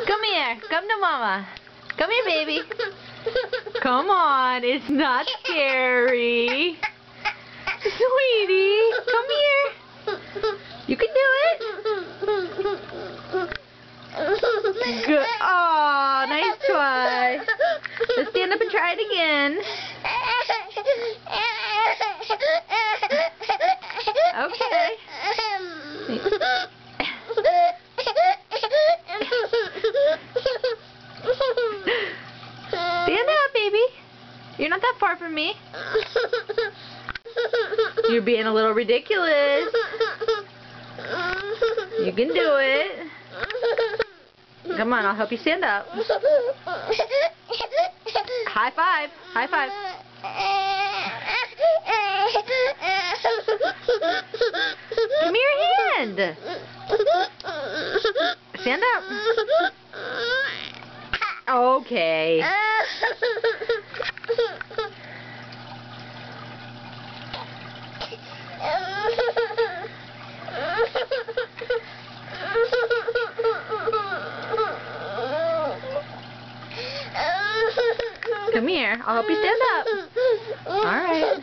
Come here. Come to Mama. Come here, baby. Come on. It's not scary. Sweetie, come here. You can do it. Good. Oh, nice try. Let's stand up and try it again. Okay. Stand up, baby. You're not that far from me. You're being a little ridiculous. You can do it. Come on, I'll help you stand up. High five. High five. Give me your hand. Stand up. Okay. Come here. I'll help you stand up. All right.